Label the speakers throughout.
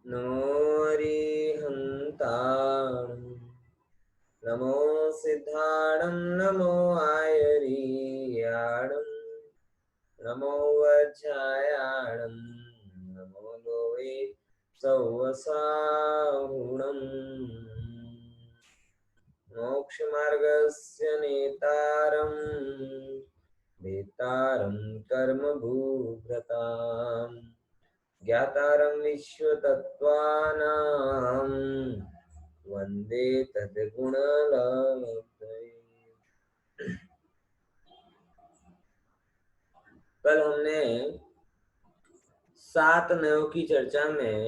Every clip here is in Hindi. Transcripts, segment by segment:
Speaker 1: नमो अरिहन्ताणं नमो सिद्धाणं नमो आयर्याणं नमो वज्रायाणं नमो लोवे सौवसाहुणम् मोक्षमार्गस्य नेतारं वेतारं कर्मभूभृतां ज्ञातारं विश्वतत्त्वानां वन्दे तद्गुणलब्धये। कल हमने 7 नयों की चर्चा में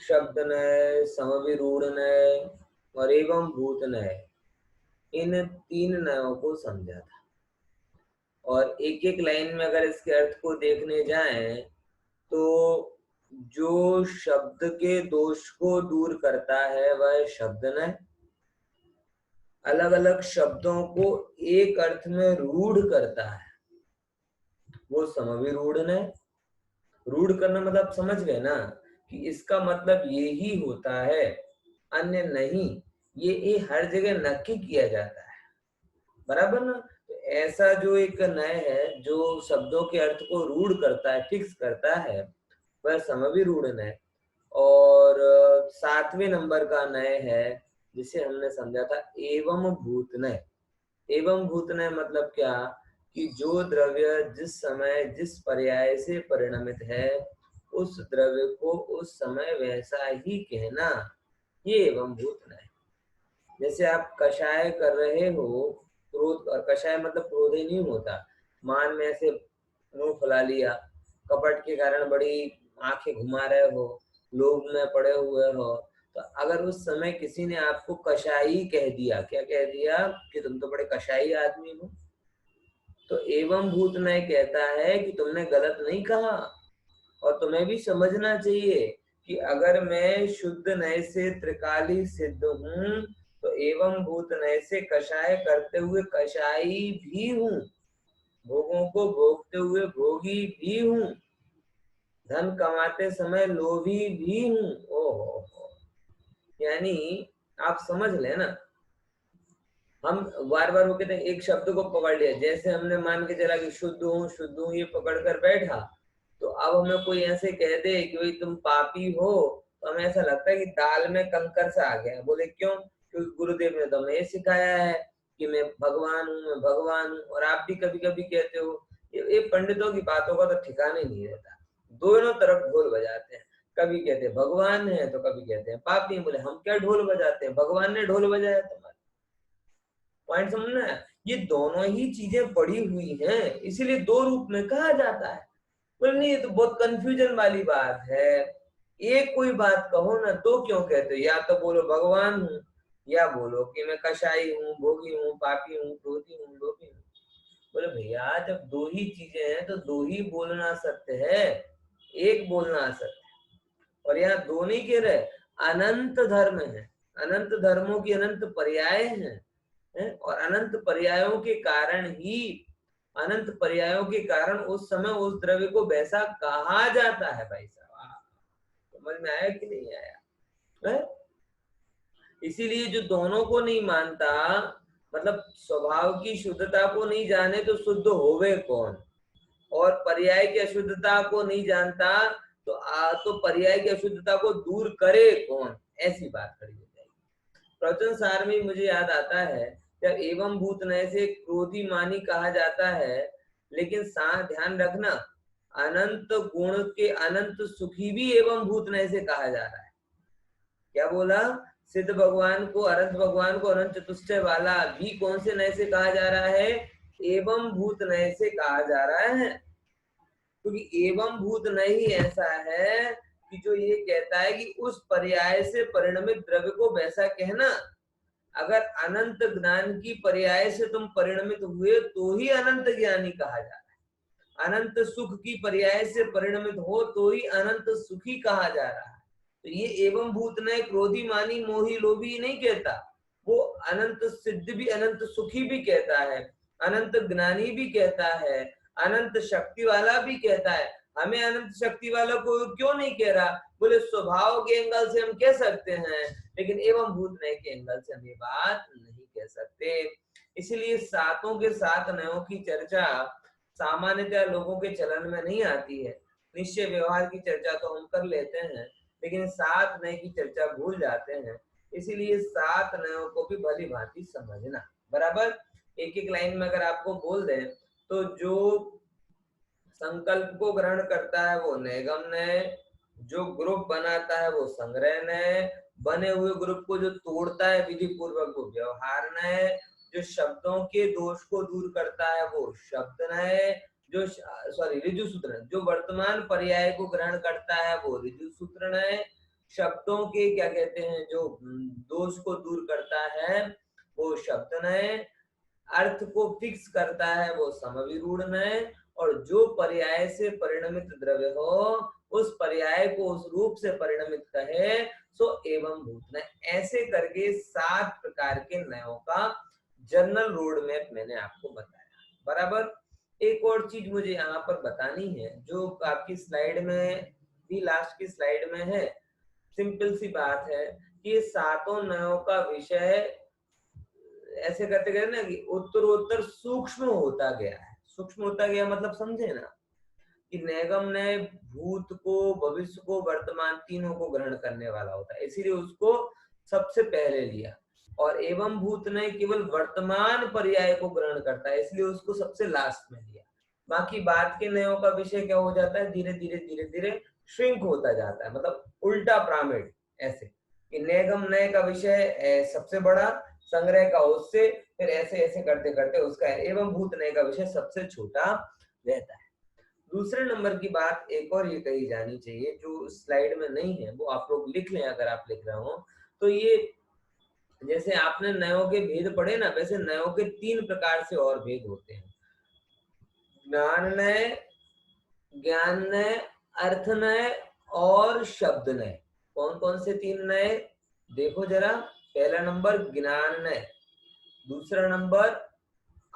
Speaker 1: शब्द नय, समविरूढ़ नय और एवं भूत नय, इन 3 नयों को समझा था। और एक एक लाइन में अगर इसके अर्थ को देखने जाएं तो जो शब्द के दोष को दूर करता है वह शब्द नय, अलग अलग शब्दों को एक अर्थ में रूढ़ करता है वो समविरूढ़ नय। रूढ़ करना मतलब समझ गए ना कि इसका मतलब ये ही होता है, अन्य नहीं। ये हर जगह नक्की किया जाता है, बराबर ना। तो ऐसा जो एक नय है जो शब्दों के अर्थ को रूढ़ करता है, फिक्स करता है, वह समविरूढ़ नय। और 7वें नंबर का नय है जिसे हमने समझा था एवं भूत नय। एवं भूत नय मतलब क्या कि जो द्रव्य जिस समय जिस पर्याय से परिणमित है उस द्रव्य को उस समय वैसा ही कहना, ये एवं भूत नय। जैसे आप कषाय कर रहे हो, क्रोध, और कषाय मतलब क्रोध ही नहीं होता, मान में ऐसे मुंह फुला लिया, कपट के कारण बड़ी आंखें घुमा रहे हो, लोभ में पड़े हुए हो, तो अगर उस समय किसी ने आपको कषाई कह दिया, क्या कह दिया कि तुम तो बड़े कषाई आदमी हो, तो एवं भूत नय कहता है कि तुमने गलत नहीं कहा। और तुम्हें भी समझना चाहिए कि अगर मैं शुद्ध नय से त्रिकाली सिद्ध हूं तो एवं भूत नय से कषाय करते हुए कषाई भी हूं, भोगों को भोगते हुए भोगी भी हूं, धन कमाते समय लोभी भी हूं। ओहो, यानी आप समझ लेना, हम बार बार वो कहते हैं एक शब्द को पकड़ लिया, जैसे हमने मान के चला कि शुद्ध हूँ ये पकड़ कर बैठा, तो अब हमें कोई ऐसे कह दे कि भाई तुम पापी हो, तो हमें ऐसा लगता है कि दाल में कंकर सा आ गया। बोले क्यों? क्योंकि गुरुदेव ने तो हमें ये सिखाया है कि मैं भगवान हूँ, मैं भगवान हूँ। और आप भी कभी कभी कहते हो, ये पंडितों की बातों का तो ठिकाना ही नहीं रहता, दोनों तरफ ढोल बजाते हैं। कभी कहते हैं भगवान है तो कभी कहते हैं पापी। बोले हम क्या ढोल बजाते हैं, भगवान ने ढोल बजाया तुम्हारे। पॉइंट समझना है, ये दोनों ही चीजें पड़ी हुई हैं, इसीलिए दो रूप में कहा जाता है। बोले नहीं, ये तो बहुत कंफ्यूजन वाली बात है, एक कोई बात कहो ना, तो क्यों कहते हो? या तो बोलो भगवान हूँ, या बोलो कि मैं कषाई हूँ, भोगी हूँ, पापी हूँ, क्रोधी हूँ, लोभी हूँ। बोले भैया जब दो ही चीजें हैं तो दो ही बोलना सत्य है, एक बोलना असत्य है। और यहाँ दो नहीं कह रहे, अनंत धर्म है, अनंत धर्मों की अनंत पर्याय हैं, और अनंत पर्यायों के कारण ही, अनंत पर्यायों के कारण उस समय उस द्रव्य को वैसा कहा जाता है। भाई साहब समझ में आया कि नहीं आया है? इसीलिए जो दोनों को नहीं मानता, मतलब स्वभाव की शुद्धता को नहीं जाने तो शुद्ध होवे कौन, और पर्याय की अशुद्धता को नहीं जानता तो पर्याय की अशुद्धता को दूर करे कौन, ऐसी बात खड़ी हो जाएगी। प्रवचन सार में मुझे याद आता है जब एवं भूत नय से क्रोधी मानी कहा जाता है, लेकिन साथ ध्यान रखना अनंत गुण के अनंत सुखी भी एवं भूत नय से कहा जा रहा है। क्या बोला? सिद्ध भगवान को, अनंत भगवान को अनंत चतुष्टय वाला भी कौन से नय से कहा जा रहा है? एवं भूत नय से कहा जा रहा है। क्योंकि एवं भूत नय ही ऐसा है कि जो ये कहता है कि उस पर्याय से परिणमित द्रव्य को वैसा कहना। अगर अनंत ज्ञान की पर्याय से तुम परिणमित हुए तो ही अनंत ज्ञानी कहा जा रहा है, अनंत सुख की पर्याय से परिणमित हो तो ही अनंत सुखी कहा जा रहा है। तो ये एवं भूत नय क्रोधी मानी मोही लोभी नहीं कहता, वो अनंत सिद्ध भी अनंत सुखी भी कहता है, अनंत ज्ञानी भी कहता है, अनंत शक्ति वाला भी कहता है, हमें अनंत शक्ति वाला को क्यों नहीं कह रहा? बोले स्वभाव के एंगल से हम कह सकते हैं, लेकिन एवं भूत नय के एंगल से हम ये बात नहीं कह सकते। इसलिए सातों के सात नयों की चर्चा सामान्यतः लोगों के चलन में नहीं आती है। निश्चय व्यवहार की चर्चा तो हम कर लेते हैं, लेकिन सात नय की चर्चा भूल जाते हैं। इसीलिए सात नयों को भी भली भांति समझना। बराबर? एक एक लाइन में अगर आपको बोल दें तो जो संकल्प को ग्रहण करता है वो नैगम नय, जो ग्रुप बनाता है वो संग्रह नय, बने हुए ग्रुप को जो तोड़ता है विधि पूर्वक वो व्यवहार नय, जो शब्दों के दोष को दूर करता है वो शब्द नय, जो ऋजु सूत्र, जो वर्तमान पर्याय को ग्रहण करता है वो ऋजु सूत्र नय, शब्दों के क्या कहते हैं जो दोष को दूर करता है वो शब्द नय, अर्थ को फिक्स करता है वो समविरूढ़ नय, और जो पर्याय से परिणमित द्रव्य हो उस पर्याय को उस रूप से परिणमित कहे सो एवं भूत नय। ऐसे करके 7 प्रकार के नयों का जनरल रोड मैप मैंने आपको बताया। बराबर? एक और चीज मुझे यहाँ पर बतानी है जो आपकी स्लाइड में भी, लास्ट की स्लाइड में है। सिंपल सी बात है कि ये सातों नयों का विषय ऐसे करते गए ना कि उत्तरोत्तर सूक्ष्म होता गया है। सूक्ष्म होता गया मतलब समझे ना कि नैगम ने भूत को, भविष्य को, वर्तमान तीनों को ग्रहण करने वाला होता है, इसीलिए उसको सबसे पहले लिया। और एवं भूत ने केवल वर्तमान पर्याय को ग्रहण करता है, इसलिए उसको सबसे लास्ट में लिया। बाकी बात के नयों का विषय क्या हो जाता है? धीरे धीरे धीरे धीरे श्रिंक होता जाता है, मतलब उल्टा पिरामिड ऐसे कि नैगम नय का विषय सबसे बड़ा, संग्रह का उससे, फिर ऐसे ऐसे करते करते उसका एवं भूत नय का विषय सबसे छोटा रहता है। दूसरे नंबर की बात एक और ये कही जानी चाहिए जो स्लाइड में नहीं है, वो आप लोग लिख लें अगर आप लिख रहे हो तो। ये जैसे आपने नयों के भेद पढ़े ना, वैसे नयों के 3 प्रकार से और भेद होते हैं। ज्ञान नय, ज्ञान नय, अर्थ नय और शब्द नय। कौन कौन से 3 नय? देखो जरा। पहला नंबर ज्ञान नय, दूसरा नंबर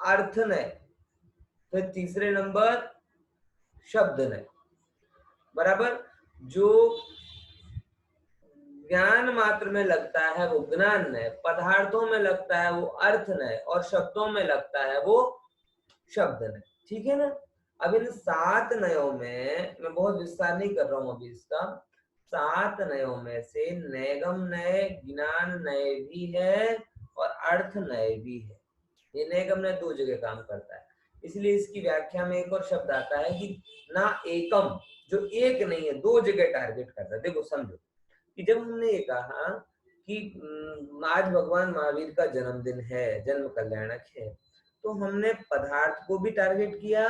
Speaker 1: अर्थ नय, फिर तीसरे नंबर शब्द नय। बराबर? जो ज्ञान मात्र में लगता है वो ज्ञान नय, पदार्थों में लगता है वो अर्थ नय, और शब्दों में लगता है वो शब्द नय। ठीक है ना? अब इन 7 नयों में मैं बहुत विस्तार नहीं कर रहा हूं अभी इसका। 7 नयों में से नैगम नय, ज्ञान नय भी है और अर्थ नय भी है। ये नैगम नय 2 जगह काम करता है, इसलिए इसकी व्याख्या में एक और शब्द आता है कि ना एकम, जो एक नहीं है, 2 जगह टारगेट करता है। देखो समझो कि जब हमने ये कहा कि आज भगवान महावीर का जन्मदिन है, जन्म कल्याणक है, तो हमने पदार्थ को भी टारगेट किया,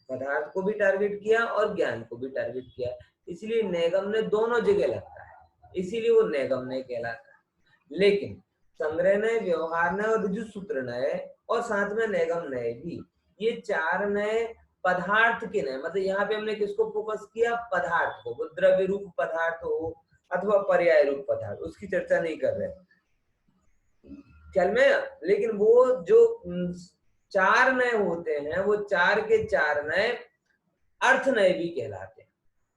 Speaker 1: पदार्थ को भी टारगेट किया और ज्ञान को भी टारगेट किया। इसलिए नैगम ने दोनों जगह लगता है, इसीलिए वो नैगम नय कहलाता है। लेकिन संग्रह नय, व्यवहार नय और ऋजु सूत्र नय और साथ में नैगम नय भी, ये 4 नय पदार्थ के नय, मतलब यहाँ पे हमने किसको फोकस किया? पदार्थ को। वो द्रव्य रूप पदार्थ हो अथवा पर्याय रूप पदार्थ, उसकी चर्चा नहीं कर रहे ख्याल में। लेकिन वो जो 4 नय होते हैं वो 4 के 4 नय अर्थ नय भी कहलाते हैं।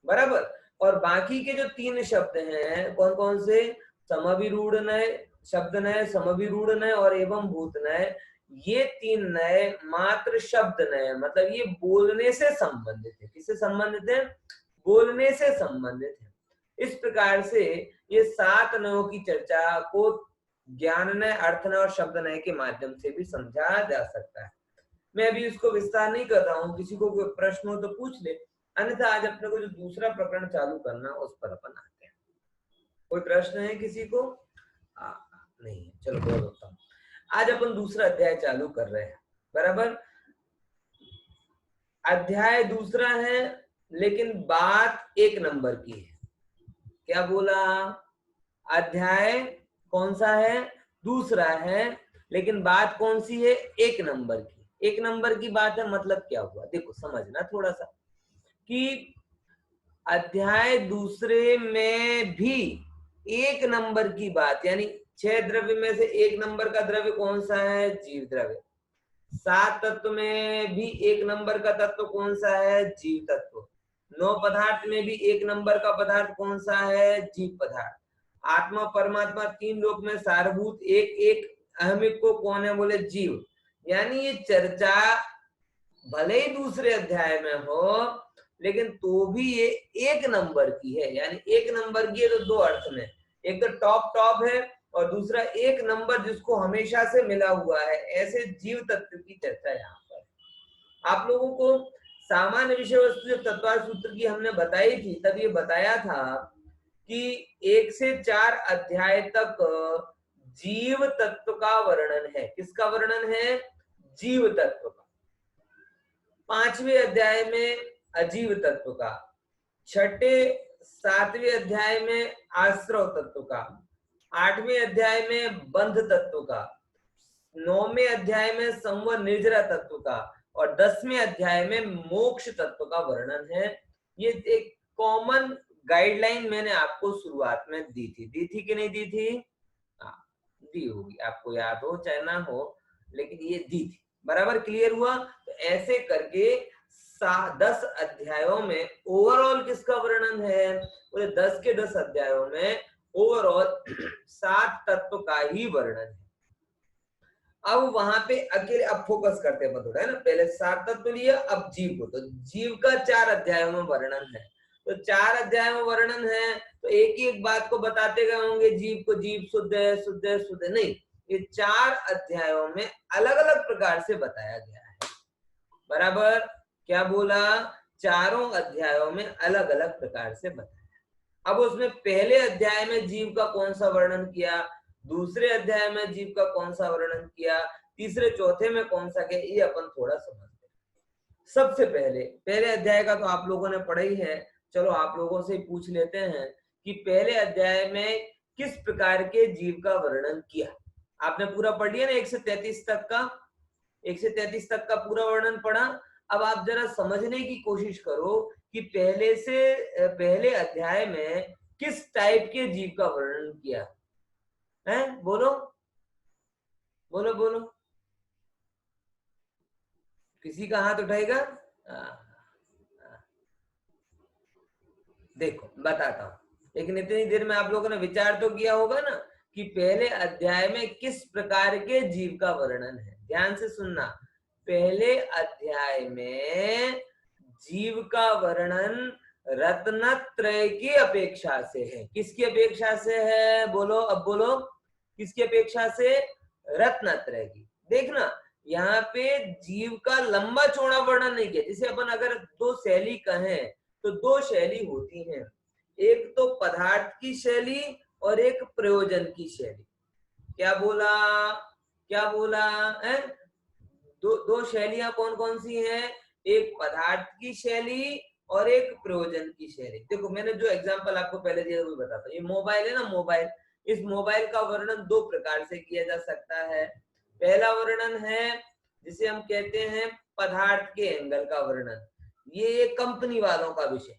Speaker 1: बराबर? और बाकी के जो 3 शब्द हैं कौन कौन से? समविरूढ़ नय, शब्द नय, समविरूढ़ नय और एवं भूत नय। ये 3 नय मात्र शब्द नय, मतलब ये बोलने से संबंधित है। किससे संबंधित है? बोलने से संबंधित है। इस प्रकार से ये 7 नयों की चर्चा को ज्ञान नय, अर्थ नय और शब्द नय के माध्यम से भी समझा जा सकता है। मैं अभी इसको विस्तार नहीं कर रहा हूँ, किसी को कोई प्रश्न हो तो पूछ ले, अन्यथा आज अपने को जो दूसरा प्रकरण चालू करना उस पर अपन आते हैं। कोई प्रश्न है किसी को? नहीं है, चलो बहुत उत्तम। आज अपन दूसरा अध्याय चालू कर रहे हैं। बराबर? अध्याय दूसरा है, लेकिन बात 1 नंबर की है। क्या बोला? अध्याय कौन सा है? दूसरा है, लेकिन बात कौन सी है? 1 नंबर की। 1 नंबर की बात है, मतलब क्या हुआ? देखो समझना थोड़ा सा कि अध्याय दूसरे में भी 1 नंबर की बात, यानी 6 द्रव्य में से 1 नंबर का द्रव्य कौन सा है? जीव द्रव्य। 7 तत्व में भी 1 नंबर का तत्व कौन सा है? जीव तत्व। 9 पदार्थ में भी 1 नंबर का पदार्थ कौन सा है? जीव पदार्थ। आत्मा परमात्मा 3 लोक में सारभूत एक एक अहमिक को कौन है? बोले जीव। यानी ये चर्चा भले ही दूसरे अध्याय में हो, लेकिन तो भी ये 1 नंबर की है। यानी 1 नंबर की है तो 2 अर्थ में, एक तो टॉप टॉप है और दूसरा 1 नंबर जिसको हमेशा से मिला हुआ है। ऐसे जीव तत्व की चर्चा यहाँ पर। आप लोगों को सामान्य विषय वस्तु जब तत्व सूत्र की हमने बताई थी, तब ये बताया था कि 1 से 4 अध्याय तक जीव तत्व का वर्णन है। किसका वर्णन है? जीव तत्व का। 5वें अध्याय में अजीव तत्व का, 6ठे 7वें अध्याय में आश्रव तत्व का, 8वें अध्याय में बंध तत्व का, 9वें अध्याय में संवर निर्जरा तत्व का और 10वें अध्याय में मोक्ष तत्व का वर्णन है। ये एक कॉमन गाइडलाइन मैंने आपको शुरुआत में दी थी कि नहीं दी थी? हाँ, दी होगी, आपको याद हो चाहे ना हो, लेकिन ये दी थी। बराबर क्लियर हुआ? तो ऐसे करके 10 अध्यायों में ओवरऑल किसका वर्णन है? बोले 10 के 10 अध्यायों में ओवरऑल 7 तत्व का ही वर्णन है। अब वहां पे अकेले अब फोकस करते हैं थोड़ा, है ना। पहले 7 तत्व लिया, अब जीव को, तो जीव का 4 अध्यायों में वर्णन है। तो 4 अध्याय में वर्णन है तो एक ही एक बात को बताते गए होंगे, जीव को जीव शुद्ध है, शुद्ध है, शुद्ध है, नहीं। ये 4 अध्यायों में अलग अलग प्रकार से बताया गया है। बराबर क्या बोला? चारों अध्यायों में अलग अलग प्रकार से बताया। अब उसमें पहले अध्याय में जीव का कौन सा वर्णन किया, दूसरे अध्याय में जीव का कौन सा वर्णन किया, तीसरे चौथे में कौन सा किया, ये अपन थोड़ा समझते हैं। सबसे पहले अध्याय का तो आप लोगों ने पढ़ा ही है, चलो आप लोगों से पूछ लेते हैं कि पहले अध्याय में किस प्रकार के जीव का वर्णन किया। आपने पूरा पढ़ लिया ना, 1 से 33 तक का, 1 से 33 तक का पूरा वर्णन पढ़ा। अब आप जरा समझने की कोशिश करो कि पहले अध्याय में किस टाइप के जीव का वर्णन किया है। बोलो बोलो बोलो, किसी का हाथ उठाएगा? देखो बताता हूं, लेकिन इतनी देर में आप लोगों ने विचार तो किया होगा ना कि पहले अध्याय में किस प्रकार के जीव का वर्णन है। ध्यान से सुनना, पहले अध्याय में जीव का वर्णन रत्नत्रय की अपेक्षा से है। किसकी अपेक्षा से है? बोलो, अब बोलो, किसकी अपेक्षा से? रत्नत्रय की। देखना यहाँ पे जीव का लंबा चौड़ा वर्णन नहीं किया। जैसे अपन अगर 2 शैली कहें तो 2 शैली होती हैं, एक तो पदार्थ की शैली और एक प्रयोजन की शैली। क्या बोला? क्या बोला है? दो शैलियां कौन कौन सी हैं? एक पदार्थ की शैली और एक प्रयोजन की शैली। देखो मैंने जो एग्जांपल आपको पहले दिया वो बताता हूँ। ये मोबाइल है ना, मोबाइल, इस मोबाइल का वर्णन 2 प्रकार से किया जा सकता है। पहला वर्णन है जिसे हम कहते हैं पदार्थ के एंगल का वर्णन। ये कंपनी वालों का विषय,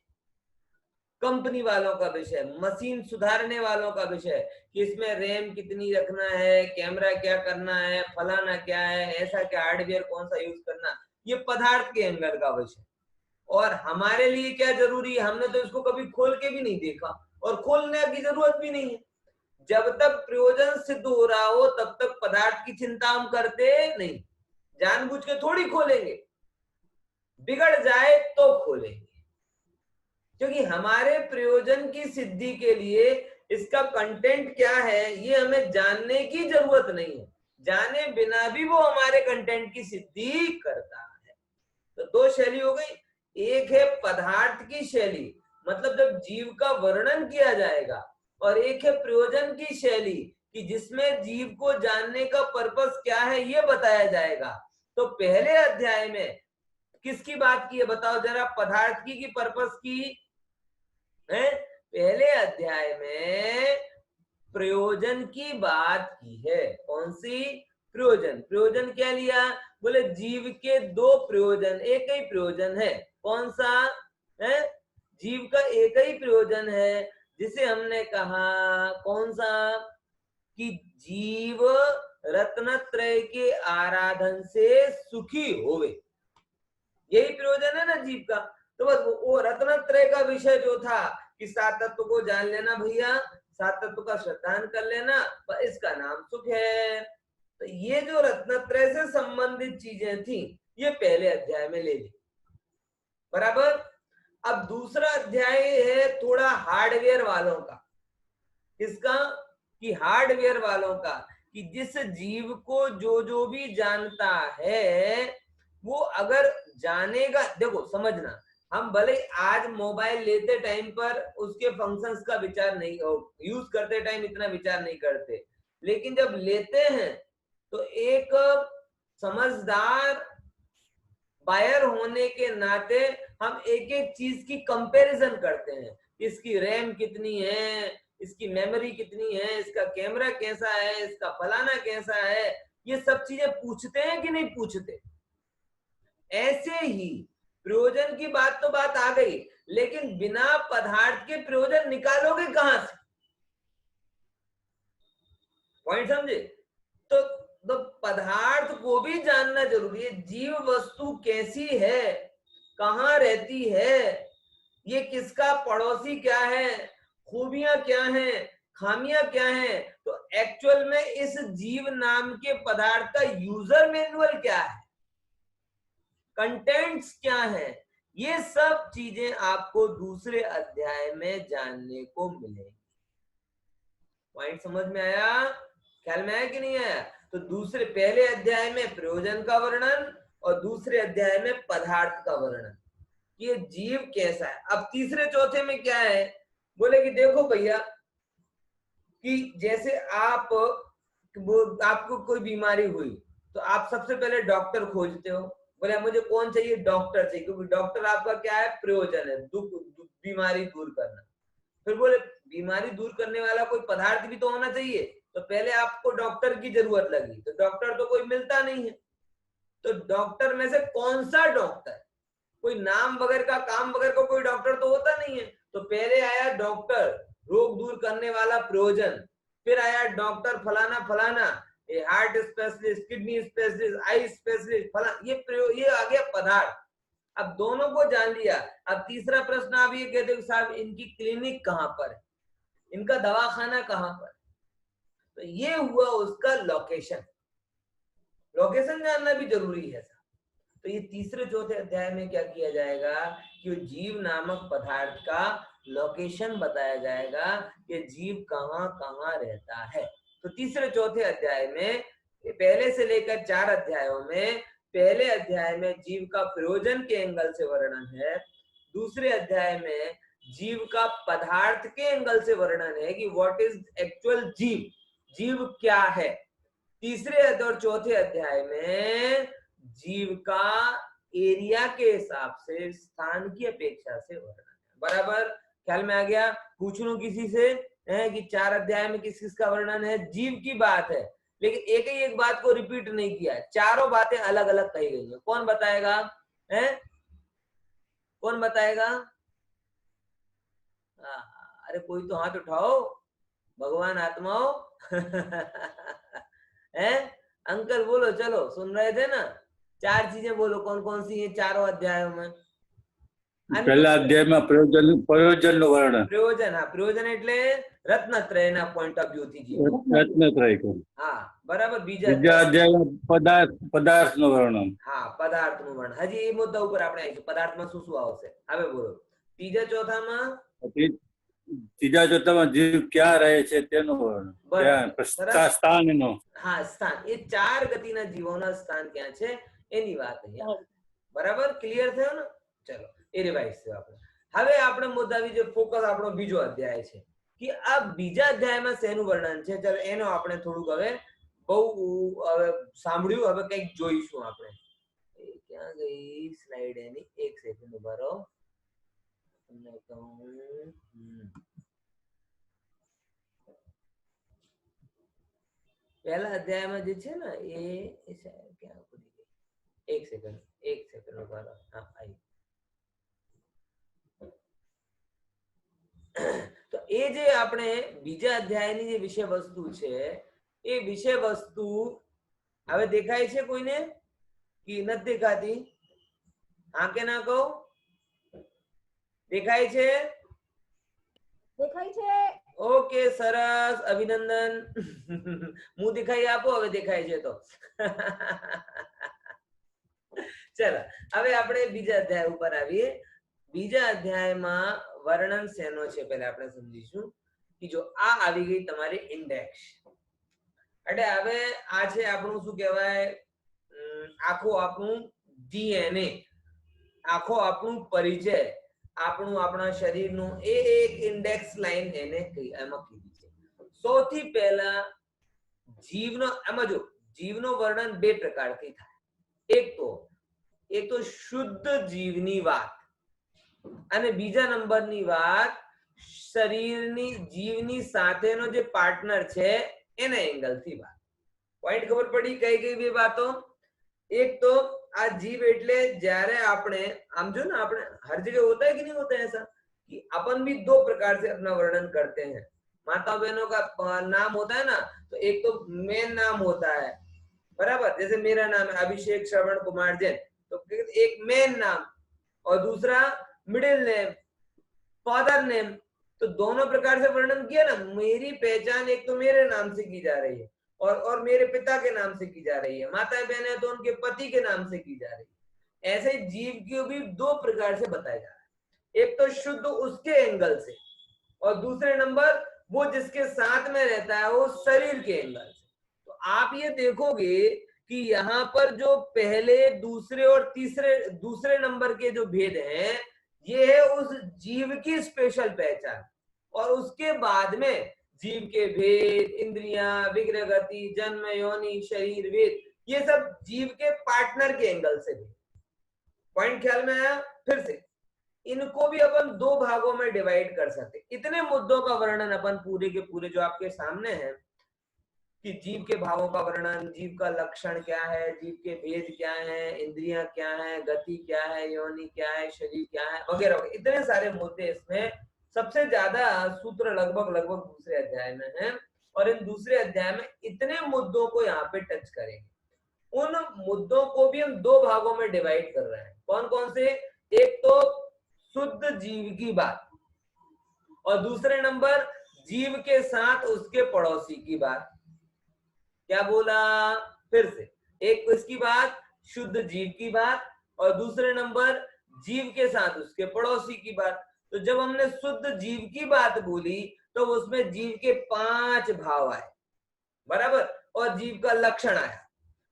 Speaker 1: कंपनी वालों का विषय, मशीन सुधारने वालों का विषय कि इसमें रैम कितनी रखना है, कैमरा क्या करना है, फलाना क्या है, ऐसा क्या हार्डवेयर कौन सा यूज करना, ये पदार्थ के एंगल का विषय। और हमारे लिए क्या जरूरी है? हमने तो इसको कभी खोल के भी नहीं देखा और खोलने की जरूरत भी नहीं है। जब तक प्रयोजन सिद्ध हो रहा हो तब तक पदार्थ की चिंता हम करते नहीं। जानबूझ के थोड़ी खोलेंगे, बिगड़ जाए तो खोलेंगे, क्योंकि हमारे प्रयोजन की सिद्धि के लिए इसका कंटेंट क्या है ये हमें जानने की जरूरत नहीं है। जाने बिना भी वो हमारे कंटेंट की सिद्धि करता है। तो 2 शैली हो गई। एक है पदार्थ की शैली, मतलब जब जीव का वर्णन किया जाएगा, और एक है प्रयोजन की शैली कि जिसमें जीव को जानने का पर्पस क्या है ये बताया जाएगा। तो पहले अध्याय में किसकी बात की है बताओ जरा? पदार्थ की पर्पस की है? पहले अध्याय में प्रयोजन की बात की है। कौन सी? प्रयोजन। प्रयोजन क्या लिया? बोले जीव के 2 प्रयोजन, एक ही प्रयोजन है। कौन सा है? जीव का एक ही प्रयोजन है, जिसे हमने कहा कौन सा? कि जीव रत्नत्रय के आराधन से सुखी होवे, यही प्रयोजन है ना जीव का। तो बस वो रत्नत्रय का विषय जो था कि सात तत्व को जान लेना भैया, सात तत्व का श्रद्धान कर लेना, बस इसका नाम सुख है। तो ये जो रत्नत्रय से संबंधित चीजें थी ये पहले अध्याय में ले ली, बराबर। अब दूसरा अध्याय है थोड़ा हार्डवेयर वालों का। किसका? कि हार्डवेयर वालों का, कि जिस जीव को जो भी जानता है वो अगर जानेगा, देखो समझना, हम भले आज मोबाइल लेते टाइम पर उसके फंक्शंस का विचार नहीं, यूज करते टाइम इतना विचार नहीं करते, लेकिन जब लेते हैं तो एक समझदार बायर होने के नाते हम एक एक चीज की कंपैरिजन करते हैं, इसकी रैम कितनी है, इसकी मेमोरी कितनी है, इसका कैमरा कैसा है, इसका फलाना कैसा है, ये सब चीजें पूछते हैं कि नहीं पूछते। ऐसे ही प्रयोजन की बात तो बात आ गई, लेकिन बिना पदार्थ के प्रयोजन निकालोगे कहां से? पॉइंट समझे? तो पदार्थ को भी जानना जरूरी है। जीव वस्तु कैसी है, कहाँ रहती है, ये किसका पड़ोसी क्या है, खूबियां क्या हैं, खामियां क्या हैं, तो एक्चुअल में इस जीव नाम के पदार्थ का यूजर मैनुअल क्या है, कंटेंट्स क्या है, ये सब चीजें आपको दूसरे अध्याय में जानने को मिलेंगी। पॉइंट समझ में आया? ख्याल में आया कि नहीं आया? तो दूसरे पहले अध्याय में प्रयोजन का वर्णन और दूसरे अध्याय में पदार्थ का वर्णन, ये जीव कैसा है। अब तीसरे चौथे में क्या है, बोले कि देखो भैया कि जैसे आपको कोई बीमारी हुई तो आप सबसे पहले डॉक्टर खोजते हो, बोले मुझे कौन चाहिए, डॉक्टर चाहिए, क्योंकि डॉक्टर आपका क्या है, प्रयोजन है, बीमारी दूर करना। फिर बोले बीमारी दूर करने वाला कोई पदार्थ भी तो होना चाहिए, तो पहले आपको डॉक्टर की जरूरत लगी, तो डॉक्टर तो कोई मिलता नहीं है, तो डॉक्टर में से कौन सा डॉक्टर, कोई नाम वगैरह का, काम वगैरह का कोई डॉक्टर तो होता नहीं है, तो पहले आया डॉक्टर रोग दूर करने वाला प्रयोजन, फिर आया डॉक्टर फलाना फलाना, ये heart specialist, kidney specialist, eye specialist, फलाना, ये आ गया पदार्थ। अब दोनों को जान लिया, अब तीसरा प्रश्न आप ये कहते हो साहब इनकी क्लिनिक कहाँ पर है, इनका दवाखाना कहाँ पर, तो ये हुआ उसका लोकेशन, लोकेशन जानना भी जरूरी है। तो ये तीसरे चौथे अध्याय में क्या किया जाएगा कि जीव नामक पदार्थ का लोकेशन बताया जाएगा कि जीव कहाँ कहाँ रहता है। तो तीसरे चौथे अध्याय में पहले से लेकर 4 अध्यायों में, पहले अध्याय में जीव का प्रयोजन के एंगल से वर्णन है, दूसरे अध्याय में जीव का पदार्थ के एंगल से वर्णन है कि व्हाट इज एक्चुअल जीव, जीव क्या है। तीसरे और चौथे अध्याय में जीव का एरिया के हिसाब से, स्थान की अपेक्षा से वर्णन है, बराबर। ख्याल में आ गया? पूछ लूं किसी से कि 4 अध्याय में किस किस का वर्णन है, जीव की बात है, लेकिन एक ही एक बात को रिपीट नहीं किया, चारों बातें अलग अलग कही गई है। कौन बताएगा? है कौन बताएगा? अरे कोई तो हाथ उठाओ, भगवान आत्माओ। है अंकल बोलो, चलो सुन रहे थे ना, 4 चीजें बोलो कौन कौन सी है चारों अध्यायों में।
Speaker 2: પહેલા અધ્યાયમાં પ્રયોજનનું વર્ણન,
Speaker 1: પ્રયોજન, હા પ્રયોજન એટલે રત્નત્રયના પોઈન્ટ ઓફ વ્યૂ થી જીવ,
Speaker 2: રત્નત્રય કહ્યું.
Speaker 1: હા બરાબર। બીજા
Speaker 2: અધ્યાયમાં પદાર્થનું વર્ણન,
Speaker 1: હા પદાર્થનું વર્ણન, હજી એ મુદ્દા ઉપર આપણે આવીશું, પદાર્થમાં શું શું આવશે હવે બોલો। ત્રીજા ચોથામાં
Speaker 2: ત્રીજા ચોથામાં જીવ ક્યાં રહે છે તેનું વર્ણન, સ્થાનનું,
Speaker 1: હા સ્થાન, એ 4 ગતિના જીવોના સ્થાન ક્યાં છે એની વાત અહીંયા, બરાબર। ક્લિયર થયો ને? ચલો એ રિવાઇઝ થયો આપણે। હવે આપણે મુદ્દા વિશે ફોકસ આપણો બીજો અધ્યાય છે કે આ બીજા અધ્યાયમાં શેનું વર્ણન છે, ચલો એનો આપણે થોડુંક હવે બહુ હવે સાંભળ્યું, હવે કંઈક જોઈશું આપણે। ક્યાં ગઈ સ્લાઇડ એની? એક સેકન્ડ ઉભા રહો, તમને કહું। पहला अध्याय में जो है ना ये क्या एक सेकंड उभा रहो, हाँ आई। તો એ જે આપણે બીજા અધ્યાયની જે વિષય વસ્તુ છે એ વિષય વસ્તુ હવે દેખાય છે કોઈને કે નથી દેખાતી? હા કે ના કહો? દેખાય છે?
Speaker 3: દેખાય છે.
Speaker 1: ઓકે, સરસ, અભિનંદન. હું દેખાઈ આપો હવે દેખાય છે તો. ચલો હવે આપણે બીજા અધ્યાય ઉપર આવીએ. બીજા અધ્યાયમાં વર્ણન શેનો છે પહેલા આપણે સમજીશું કે જો આ આવી ગઈ તમારી ઇન્ડેક્સ, એટલે હવે આ છે આપણું શું કહેવાય, આખું આપણું ડીએનએ, આખો આપણું પરિચય, આપણું આપણા શરીરનું એ એક ઇન્ડેક્સ લાઈન એને એમાં કીધી છે. સૌથી પહેલા જીવનો, આમાં જો જીવનો વર્ણન બે પ્રકારથી થાય. એક તો શુદ્ધ જીવની વાત, અને બીજા નંબરની વાત શરીરની જીવની સાથેનો જે પાર્ટનર છે એના એંગલથી વાત. પોઈન્ટ ખબર પડી કઈ કઈ બે વાતો? एक तो आज जीव एटले જ્યારે આપણે આમ જો ना, આપણે हर जगह होता है कि नहीं होता है ऐसा कि अपन भी दो प्रकार से अपना वर्णन करते हैं. माता बहनों का नाम होता है ना, तो एक तो मेन नाम होता है, बराबर. जैसे मेरा नाम है अभिषेक श्रवण कुमार जैन, तो एक मेन नाम और दूसरा मिडिल नेम, फादर नेम. तो दोनों प्रकार से वर्णन किया ना. मेरी पहचान एक तो मेरे नाम से की जा रही है और मेरे पिता के नाम से की जा रही है. माता बहन है तो उनके पति के नाम से की जा रही है. ऐसे जीव को भी दो प्रकार से बताया जा रहा है. एक तो शुद्ध उसके एंगल से, और दूसरे नंबर वो जिसके साथ में रहता है वो शरीर के एंगल से. तो आप ये देखोगे कि यहाँ पर जो पहले, दूसरे और दूसरे नंबर के जो भेद हैं, ये है उस जीव की स्पेशल पहचान. और उसके बाद में जीव के भेद, इंद्रियां, विग्रह गति, जन्म, योनि, शरीर, वेद, ये सब जीव के पार्टनर के एंगल से भी. पॉइंट ख्याल में आया? फिर से इनको भी अपन दो भागों में डिवाइड कर सकते. इतने मुद्दों का वर्णन अपन पूरे के पूरे जो आपके सामने है कि जीव के भावों का वर्णन, जीव का लक्षण क्या है, जीव के भेद क्या है, इंद्रियां क्या है, गति क्या है, योनि क्या है, शरीर क्या है, वगैरह. इतने सारे मुद्दे इसमें. सबसे ज्यादा सूत्र लगभग दूसरे अध्याय में है, और इन दूसरे अध्याय में इतने मुद्दों को यहाँ पे टच करेंगे. उन मुद्दों को भी हम दो भागों में डिवाइड कर रहे हैं. कौन कौन से? एक तो शुद्ध जीव की बात, और दूसरे नंबर जीव के साथ उसके पड़ोसी की बात. क्या बोला? फिर से, एक इसकी बात शुद्ध जीव की बात, और दूसरे नंबर जीव के साथ उसके पड़ोसी की बात. तो जब हमने शुद्ध जीव की बात बोली तो उसमें जीव के 5 भाव आए, बराबर, और जीव का लक्षण आया.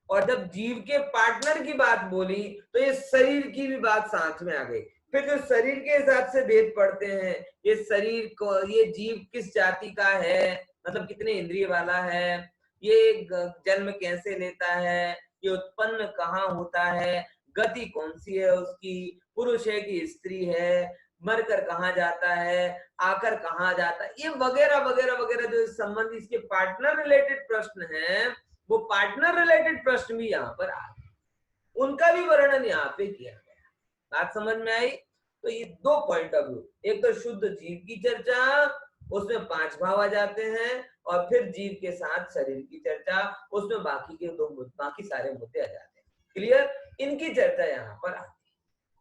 Speaker 1: और जब जीव के पार्टनर की बात बोली तो ये शरीर की भी बात साथ में आ गई. फिर जो शरीर के हिसाब से भेद पड़ते हैं, ये शरीर को, ये जीव किस जाति का है, मतलब कितने इंद्रिय वाला है, ये जन्म कैसे लेता है, ये उत्पन्न कहाँ होता है, गति कौन सी है उसकी, पुरुष है कि स्त्री है, मरकर कहाँ जाता है, आकर कहाँ जाता है, ये वगैरह वगैरह वगैरह जो संबंध इसके पार्टनर रिलेटेड प्रश्न हैं, वो पार्टनर रिलेटेड प्रश्न भी यहाँ पर आ गए. उनका भी वर्णन यहाँ पे किया गया. बात समझ में आई? तो ये दो पॉइंट ऑफ व्यू. एक तो शुद्ध जीव की चर्चा, उसमें 5 भाव आ जाते हैं, और फिर जीव के साथ शरीर की चर्चा, उसमें बाकी सारे मुद्दे आ जाते हैं. क्लियर? इनकी चर्चा यहाँ पर आती है.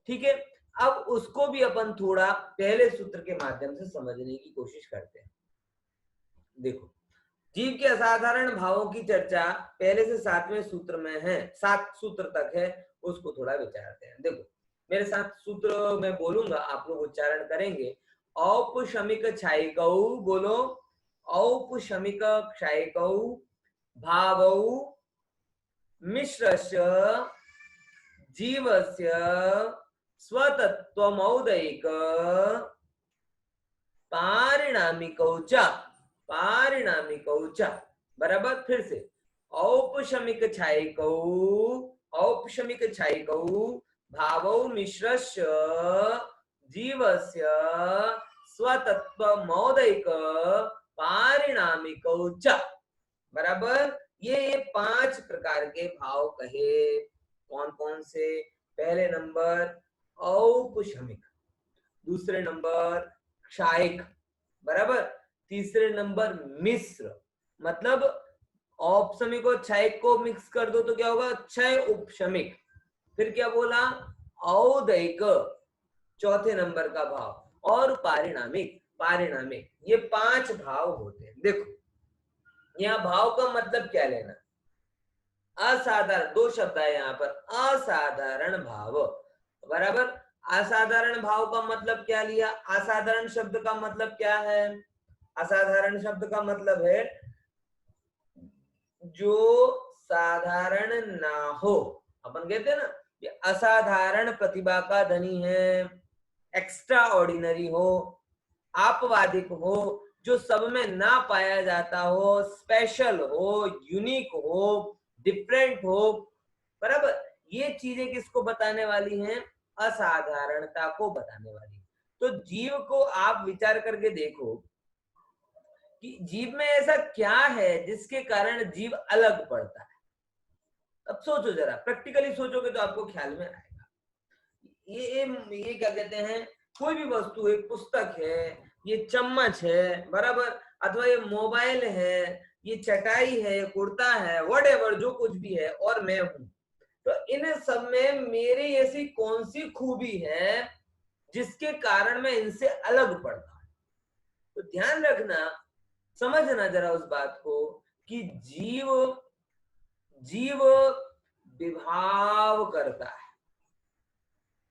Speaker 1: ठीक है, अब उसको भी अपन थोड़ा पहले सूत्र के माध्यम से समझने की कोशिश करते हैं. देखो, जीव के असाधारण भावों की चर्चा पहले से 7वें सूत्र में है, 7 सूत्र तक है, उसको थोड़ा विचारते हैं. देखो, मेरे साथ सूत्र मैं बोलूंगा, आप लोग उच्चारण करेंगे. औपशमिक क्षायिकौ, बोलो. औपशमिक क्षायिकौ भावौ मिश्रस्य जीवस्य स्वतत्वमौदयिक पारिणामिकौ च. पारिणामिकौ च, बराबर. फिर से, औपशमिक क्षायिकौ भावौ मिश्रस्य जीवस्य स्वतत्वमौदयिक पारिणामिकौ च, बराबर. ये 5 प्रकार के भाव कहे. कौन कौन से? पहले नंबर औपशमिक, दूसरे नंबर क्षायिक, बराबर, तीसरे नंबर मिश्र, मतलब औपसमिक और क्षयिक को मिक्स कर दो तो क्या होगा, क्षय उपशमिक। फिर क्या बोला, औदैक चौथे नंबर का भाव, और पारिणामिक, पारिणामिक। ये 5 भाव होते हैं। देखो यहाँ भाव का मतलब क्या लेना, असाधारण, 2 शब्द है यहाँ पर, असाधारण भाव, बराबर। असाधारण भाव का मतलब क्या लिया, असाधारण शब्द का मतलब क्या है, असाधारण शब्द का मतलब है जो साधारण ना हो। अपन कहते हैं ना ये असाधारण प्रतिभा का धनी है, एक्स्ट्रा ऑर्डिनरी हो, आपवादिक हो, जो सब में ना पाया जाता हो, स्पेशल हो, यूनिक हो, डिफरेंट हो, बराबर। ये चीजें किसको बताने वाली हैं, असाधारणता को बताने वाली। तो जीव को आप विचार करके देखो कि जीव में ऐसा क्या है जिसके कारण जीव अलग पड़ता है। अब सोचो जरा, प्रैक्टिकली सोचोगे तो आपको ख्याल में आएगा। ये क्या कहते हैं, कोई भी वस्तु, एक पुस्तक है, ये चम्मच है, बराबर, अथवा ये मोबाइल है, ये चटाई है, कुर्ता है, व्हाटएवर जो कुछ भी है, और मैं हूं। तो इन सब में मेरी ऐसी कौन सी खूबी है जिसके कारण मैं इनसे अलग पड़ता हूं। तो ध्यान रखना, समझना जरा उस बात को कि जीव विभाव करता है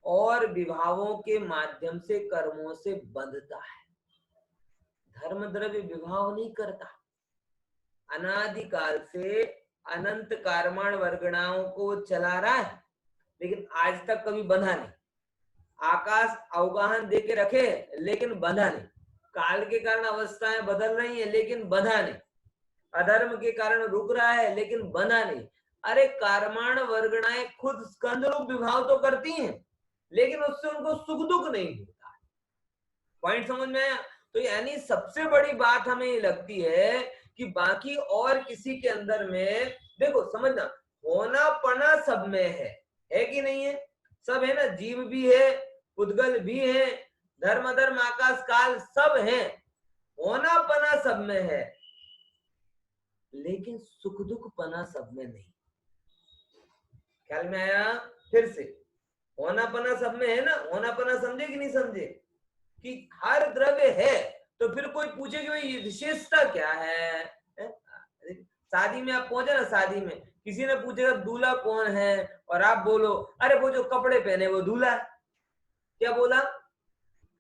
Speaker 1: और विभावों के माध्यम से कर्मों से बंधता है। धर्म द्रव्य विभाव नहीं करता, अनादिकाल से अनंत कर्माण वर्गणाओं को चला रहा है, लेकिन आज तक कभी बंधा नहीं। आकाश अवगाहन दे के रखे लेकिन बंधा नहीं, काल के कारण अवस्थाएं बदल रही हैं लेकिन बंधा नहीं, अधर्म के कारण रुक रहा है लेकिन बंधा नहीं। अरे कर्माण वर्गणाएं खुद स्कंद रूप विभाव तो करती हैं, लेकिन उससे उनको सुख दुख नहीं होता। पॉइंट समझ में आया। तो यानी सबसे बड़ी बात हमें ये लगती है कि बाकी और किसी के अंदर में, देखो समझना, होना पना सब में है कि नहीं है, सब है ना, जीव भी है, उद्गल भी है, धर्म अधर्म आकाश काल सब है, होना पना सब में है, लेकिन सुख दुख पना सब में नहीं। ख्याल में आया? फिर से, होना पना सब में है ना, होना पना समझे कि नहीं समझे, कि हर द्रव्य है। तो फिर कोई पूछे कि भाई विशेषता क्या है? शादी में आप पहुंचे ना, शादी में किसी ने पूछेगा दूल्हा कौन है, और आप बोलो अरे वो जो कपड़े पहने वो दूल्हा। क्या बोला?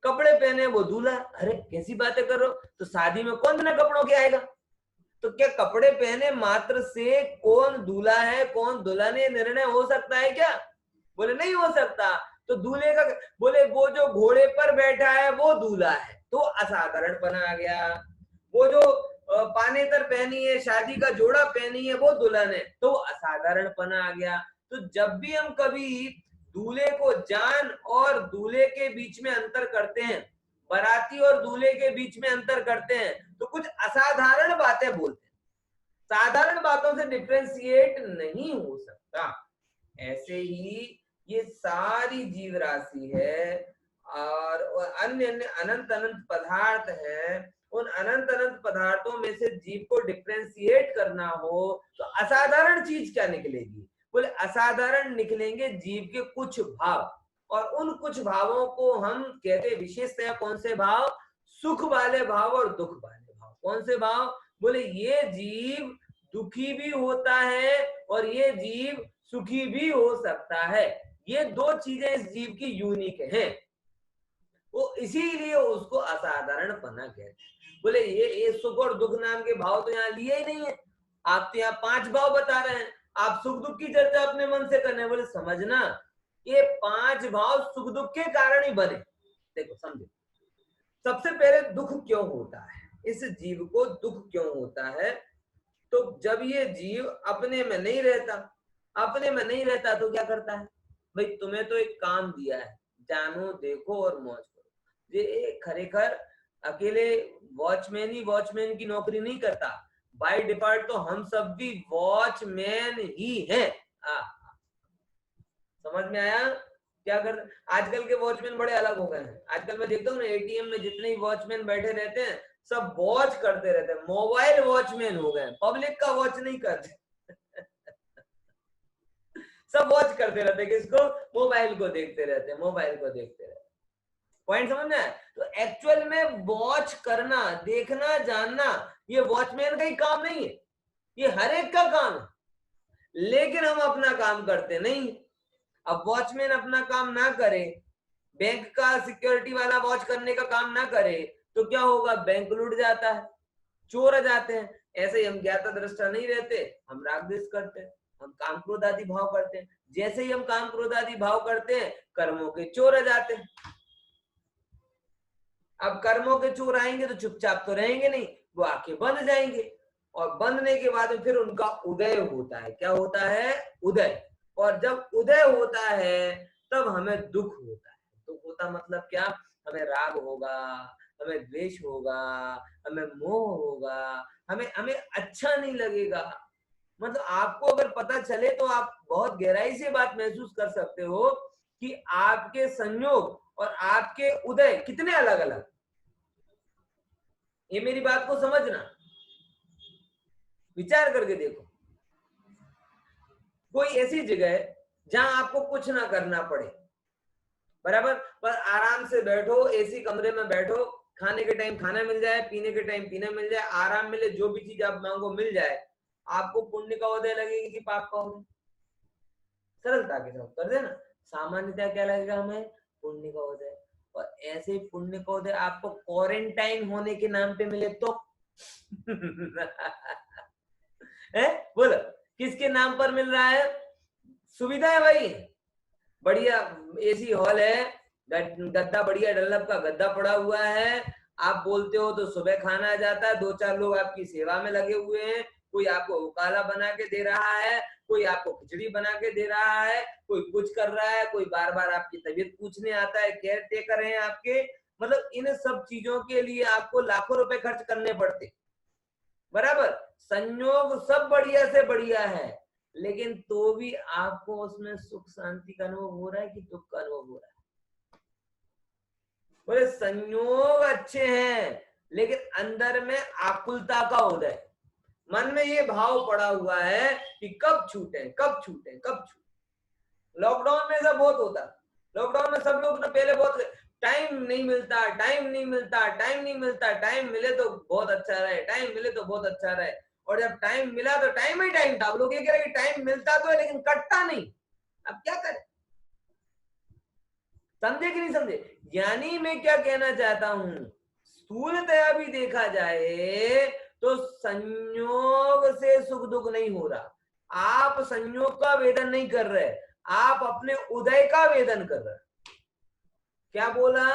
Speaker 1: कपड़े पहने वो दूल्हा। अरे कैसी बातें कर रहे हो, तो शादी में कौन बिना कपड़ों के आएगा? तो क्या कपड़े पहने मात्र से कौन दूल्हा है कौन दुल्हन है निर्णय हो सकता है क्या? बोले नहीं हो सकता। तो दूल्हे का, बोले वो जो घोड़े पर बैठा है वो दूल्हा है, तो असाधारण पना आ गया। वो जो पानेतर पहनी है, शादी का जोड़ा पहनी है, वो दुल्हन है, तो असाधारण पना आ गया। तो जब भी हम कभी दूल्हे को जान और दूल्हे के बीच में अंतर करते हैं, बाराती और दूल्हे के बीच में अंतर करते हैं, तो कुछ असाधारण बातें बोलते हैं। साधारण बातों से डिफ्रेंशिएट नहीं हो सकता। ऐसे ही ये सारी जीव राशि है और अन्य अन्य अनंत अनंत पदार्थ है। उन अनंत अनंत पदार्थों में से जीव को डिफ्रेंशिएट करना हो तो असाधारण चीज क्या निकलेगी? बोले असाधारण निकलेंगे जीव के कुछ भाव, और उन कुछ भावों को हम कहते विशेषतया कौन से भाव? सुख वाले भाव और दुख वाले भाव। कौन से भाव? बोले ये जीव दुखी भी होता है और ये जीव सुखी भी हो सकता है। ये दो चीजें इस जीव की यूनिक हैं, वो इसीलिए उसको असाधारण पना कहते हैं। बोले ये सुख और दुख नाम के भाव तो यहाँ लिए ही नहीं है, आप तो यहाँ 5 भाव बता रहे हैं, आप सुख दुख की चर्चा अपने मन से करने। बोले समझना, ये 5 भाव सुख दुख के कारण ही बने। देखो समझो, सबसे पहले दुख क्यों होता है, इस जीव को दुख क्यों होता है? तो जब ये जीव अपने में नहीं रहता, अपने में नहीं रहता तो क्या करता है? भाई तुम्हें तो एक काम दिया है, जानो देखो और मौज करो। ये खरेखर अकेले वॉचमैन की नौकरी नहीं करता, बाय डिफॉल्ट तो हम सब भी वॉचमैन ही हैं। समझ में आया? क्या कर, आजकल के वॉचमैन बड़े अलग हो गए हैं। आजकल मैं देखता हूँ ना एटीएम में जितने ही वॉचमैन बैठे रहते हैं सब वॉच करते रहते हैं, मोबाइल वॉचमैन हो गए, पब्लिक का वॉच नहीं करते। सब वॉच करते रहते हैं, किसको? मोबाइल को देखते रहते हैं, मोबाइल को देखते रहते हैं। पॉइंट समझ में? तो एक्चुअल में वॉच करना, देखना, जानना, ये वॉचमैन का ही काम नहीं है, ये हर एक का काम है, लेकिन हम अपना काम करते नहीं। अब वॉचमैन अपना काम ना करे, बैंक का सिक्योरिटी वाला वॉच करने का काम ना करे, तो क्या होगा? बैंक लूट जाता है, चोर आ जाते हैं। ऐसे ही हम ज्ञाता दृष्टा नहीं रहते, हम राग द्वेष करते हैं, हम काम क्रोध आदि भाव करते हैं। जैसे ही हम काम क्रोध आदि भाव करते हैं, कर्मों के चोर आ जाते हैं। अब कर्मों के चोर आएंगे तो चुपचाप तो रहेंगे नहीं, वो आंखें बंद जाएंगे, और बंदने के बाद फिर उनका उदय होता है। क्या होता है? उदय। और जब उदय होता है तब हमें दुख होता है। दुख होता मतलब क्या? हमें राग होगा, हमें द्वेष होगा, हमें मोह होगा, हमें हमें अच्छा नहीं लगेगा। मतलब आपको अगर पता चले तो आप बहुत गहराई से बात महसूस कर सकते हो कि आपके संयोग और आपके उदय कितने अलग अलग। ये मेरी बात को समझना, विचार करके देखो। कोई ऐसी जगह है जहां आपको कुछ ना करना पड़े, बराबर, पर आराम से बैठो, एसी कमरे में बैठो, खाने के टाइम खाना मिल जाए, पीने के टाइम पीना मिल जाए, आराम मिले, जो भी चीज आप मांगो मिल जाए, आपको पुण्य का उदय लगेगी कि पाप का उदय? सरलता के साथ कर देना। सामान्यतः क्या लगेगा हमें? पुण्य का उदय। और ऐसे पुण्य का उदय आपको क्वारंटाइन होने के नाम पे मिले तो है? बोलो, किसके नाम पर मिल रहा है? सुविधा है भाई, बढ़िया एसी हॉल है, गद्दा बढ़िया डल्लब का गद्दा पड़ा हुआ है, आप बोलते हो तो सुबह खाना आ जाता है, 2-4 लोग आपकी सेवा में लगे हुए हैं, कोई आपको उकाला बना के दे रहा है, कोई आपको खिचड़ी बना के दे रहा है, कोई कुछ कर रहा है, कोई बार बार आपकी तबीयत पूछने आता है, केयर टेकर हैं आपके। मतलब इन सब चीजों के लिए आपको लाखों रुपए खर्च करने पड़ते, बराबर। संयोग सब बढ़िया से बढ़िया है, लेकिन तो भी आपको उसमें सुख शांति का अनुभव हो रहा है कि दुख का अनुभव हो रहा है? बोले संयोग अच्छे हैं, लेकिन अंदर में आकुलता का उदय, मन में ये भाव पड़ा हुआ है कि कब छूटे, कब छूटे, कब छूटे। लॉकडाउन में सब बहुत होता, लॉकडाउन में सब लोग ना पहले बहुत टाइम नहीं मिलता, टाइम नहीं मिलता, टाइम नहीं मिलता, टाइम मिले तो बहुत अच्छा रहे, टाइम मिले तो बहुत अच्छा रहे। और जब टाइम मिला तो टाइम ही टाइम था। अब लोग ये कह रहे कि टाइम मिलता तो है लेकिन कटता नहीं, अब क्या करें? समझे कि नहीं समझे? यानी मैं क्या कहना चाहता हूं, स्थूलतया भी देखा जाए तो संयोग से सुख दुख नहीं हो रहा। आप संयोग का वेदन नहीं कर रहे, आप अपने उदय का वेदन कर रहे। क्या बोला?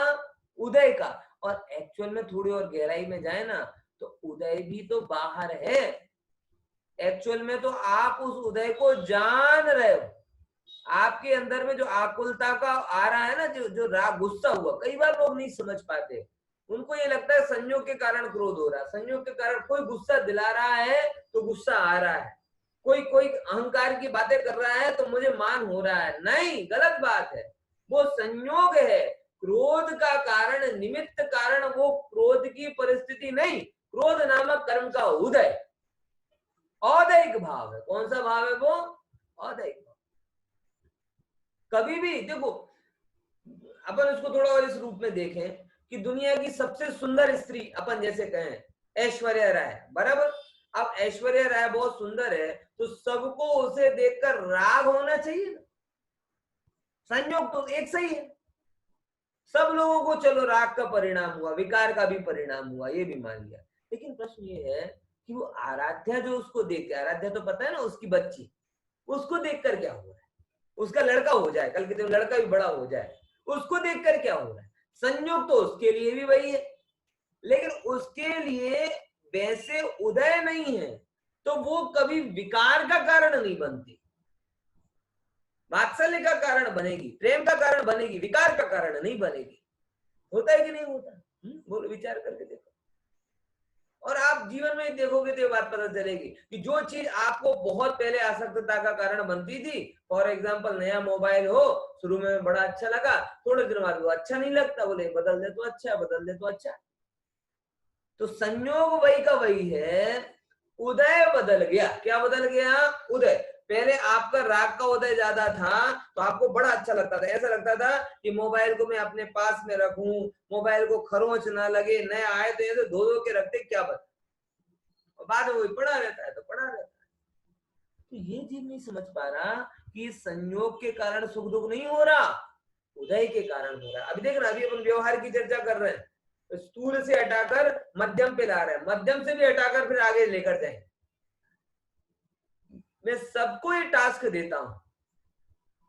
Speaker 1: उदय का। और एक्चुअल में थोड़ी और गहराई में जाए ना तो उदय भी तो बाहर है। एक्चुअल में तो आप उस उदय को जान रहे हो। आपके अंदर में जो आकुलता का आ रहा है ना, जो राग, गुस्सा हुआ, कई बार लोग नहीं समझ पाते, उनको ये लगता है संयोग के कारण क्रोध हो रहा है, संयोग के कारण कोई गुस्सा दिला रहा है तो गुस्सा आ रहा है, कोई कोई अहंकार की बातें कर रहा है तो मुझे मान हो रहा है। नहीं, गलत बात है, वो संयोग है। क्रोध का कारण, निमित्त कारण वो क्रोध की परिस्थिति नहीं, क्रोध नामक कर्म का उदय, औदैहिक भाव है। कौन सा भाव है वो? औदैहिक। कभी भी देखो, अपन इसको थोड़ा और इस रूप में देखें कि दुनिया की सबसे सुंदर स्त्री अपन जैसे कहें ऐश्वर्या राय, बराबर। अब ऐश्वर्या राय बहुत सुंदर है तो सबको उसे देखकर राग होना चाहिए ना? संयोग तो एक सही है, सब लोगों को चलो राग का परिणाम हुआ, विकार का भी परिणाम हुआ, ये भी मान लिया। लेकिन प्रश्न ये है कि वो आराध्या जो उसको देख, आराध्या तो पता है ना उसकी बच्ची, उसको देखकर क्या हो रहा है? उसका लड़का हो जाए, कल के दिन लड़का भी बड़ा हो जाए, उसको देखकर क्या हो रहा है? संयोग तो उसके लिए भी वही है, लेकिन उसके लिए वैसे उदय नहीं है, तो वो कभी विकार का कारण नहीं बनती, वात्सल्य का कारण बनेगी, प्रेम का कारण बनेगी, विकार का कारण नहीं बनेगी। होता है कि नहीं होता? बोलो, विचार करके देखो। और आप जीवन में देखोगे तो ये बात पता चलेगी कि जो चीज आपको बहुत पहले आसक्तता का कारण बनती थी, फॉर एग्जांपल नया मोबाइल हो, शुरू में बड़ा अच्छा लगा, थोड़े दिन बाद वो अच्छा नहीं लगता, बोले बदल दे तो अच्छा, बदल दे तो अच्छा। तो संयोग वही का वही है, उदय बदल गया। क्या बदल गया? उदय। पहले आपका राग का उदय ज्यादा था तो आपको बड़ा अच्छा लगता था, ऐसा लगता था कि मोबाइल को मैं अपने पास में रखूं, मोबाइल को खरोंच ना लगे, नए आए तो ऐसे धो धो के रखते, क्या बात, बाद में वही पड़ा रहता है तो पड़ा रहता है। तो ये जीव नहीं समझ पा रहा कि संयोग के कारण सुख दुख नहीं हो रहा, उदय के कारण हो रहा है। अभी देख रहे, अभी अपन व्यवहार की चर्चा कर रहे हैं, तो स्थूल से हटाकर मध्यम पे ला रहे हैं, मध्यम से भी हटाकर फिर आगे लेकर जाएंगे। मैं सबको ये टास्क देता हूं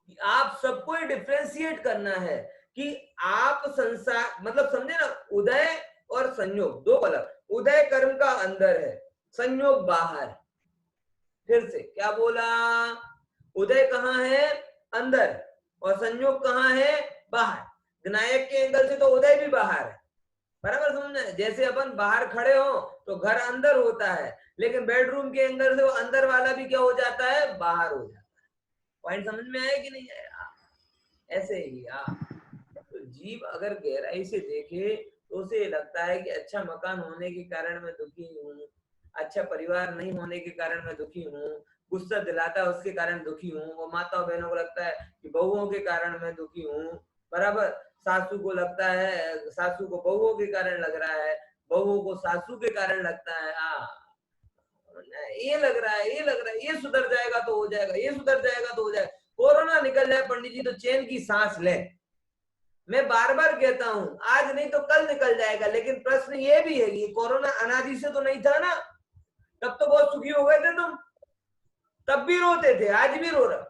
Speaker 1: कि आप सबको ये डिफ्रेंशिएट करना है कि आप संसार, मतलब समझे ना, उदय और संयोग दो अलग। उदय कर्म का अंदर है, संयोग बाहर। फिर से क्या बोला? उदय कहाँ है? अंदर, और संयोग कहाँ है? बाहर। विनायक के एंगल से तो उदय भी बाहर है, बराबर समझना है। जैसे अपन बाहर खड़े हो तो घर अंदर होता है, लेकिन बेडरूम के एंगल से वो अंदर वाला भी क्या हो जाता है? बाहर हो जाता है। पॉइंट समझ में आया कि नहीं आया? ऐसे ही तो जीव अगर गहराई से देखे तो उसे लगता है कि अच्छा मकान होने के कारण मैं दुखी हूँ, अच्छा परिवार नहीं होने के कारण मैं दुखी हूँ, गुस्सा दिलाता है उसके कारण दुखी हूँ, वो माता बहनों को लगता है कि बहुओं के कारण मैं दुखी हूँ, बराबर। सासू को लगता है, सासू को बहुओं के कारण लग रहा है, बहुओं को सासू के कारण लगता है। ये लग रहा है, ये लग रहा है, ये सुधर जाएगा तो हो जाएगा, ये सुधर जाएगा तो हो जाएगा। कोरोना निकल जाए पंडित जी तो चैन की सांस ले। मैं बार बार कहता हूं, आज नहीं तो कल निकल जाएगा, लेकिन प्रश्न ये भी है कि कोरोना अनादि से तो नहीं था ना, तब तो बहुत सुखी हो गए थे तुम, तब भी रोते थे, आज भी रो रहा।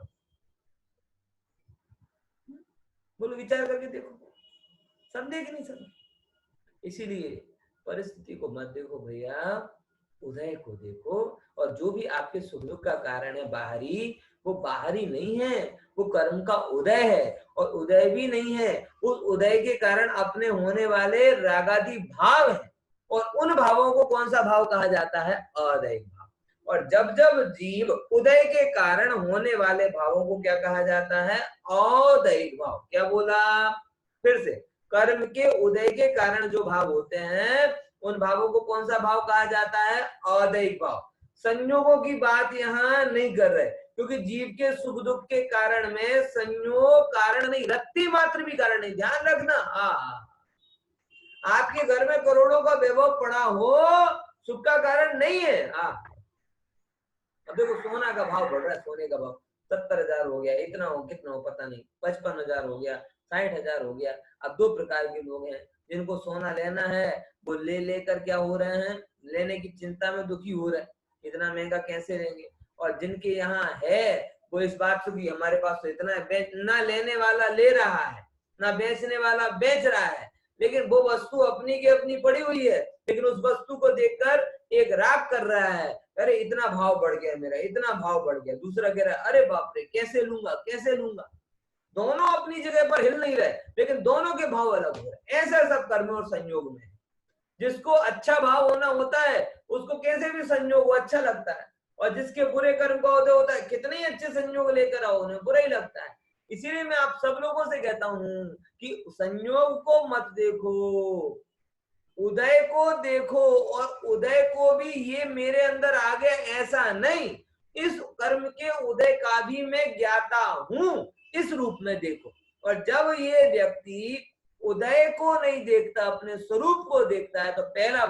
Speaker 1: बोलो, विचार करके देखो, समझे कि नहीं समझे? इसीलिए परिस्थिति को मत देखो भैया, उदय को देखो। और जो भी आपके सुख दुख का कारण है बाहरी, वो बाहरी नहीं है, वो कर्म का उदय है। और उदय भी नहीं है, उस उदय के कारण अपने होने वाले रागादि भाव है, और उन भावों को कौन सा भाव कहा जाता है? अदैहिक भाव। और जब जब जीव उदय के कारण होने वाले भावों को क्या कहा जाता है? अदैहिक भाव। क्या बोला? फिर से, कर्म के उदय के कारण जो भाव होते हैं उन भावों को कौन सा भाव कहा जाता है? अदैहिक भाव। संयोगों की बात यहाँ नहीं कर रहे, क्योंकि जीव के सुख दुख के कारण में संयोग कारण नहीं, रत्ती मात्र भी कारण नहीं। ध्यान रखना, आपके घर में करोड़ों का वैभव पड़ा हो, सुख का कारण नहीं है। अब देखो, सोना का भाव बढ़ रहा है, सोने का भाव 70,000 हो गया, इतना हो कितना हो पता नहीं, 55,000 हो गया, 60,000 हो गया। अब दो प्रकार के लोग हैं, जिनको सोना लेना है वो ले लेकर क्या हो रहे हैं? लेने की चिंता में दुखी हो रहे हैं, इतना महंगा कैसे लेंगे। और जिनके यहाँ है वो इस बात से कि हमारे पास तो इतना है, ना लेने वाला ले रहा है, ना बेचने वाला बेच रहा है, लेकिन वो वस्तु अपनी की अपनी पड़ी हुई है, लेकिन उस वस्तु को देखकर एक राग कर रहा है, अरे इतना भाव बढ़ गया मेरा, इतना भाव बढ़ गया। दूसरा कह रहा है, अरे बाप रे, कैसे लूंगा कैसे लूंगा। दोनों अपनी जगह पर हिल नहीं रहे, लेकिन दोनों के भाव अलग हो रहे। ऐसा सब कर्म और संयोग में जिसको अच्छा भाव होना होता है उसको कैसे भी संयोग हो अच्छा लगता है, और जिसके बुरे कर्म का उदय होता है, कितने ही अच्छे संयोग लेकर आओ उन्हें बुरा ही लगता है। इसीलिए मैं आप सब लोगों से कहता हूं कि संयोग को मत देखो, उदय को देखो। और उदय को भी ये मेरे अंदर आ गया ऐसा नहीं, इस कर्म के उदय का भी मैं ज्ञाता हूं, इस रूप में देखो। और जब ये व्यक्ति उदय को नहीं देखता, अपने स्वरूप को देखता है, तो पहला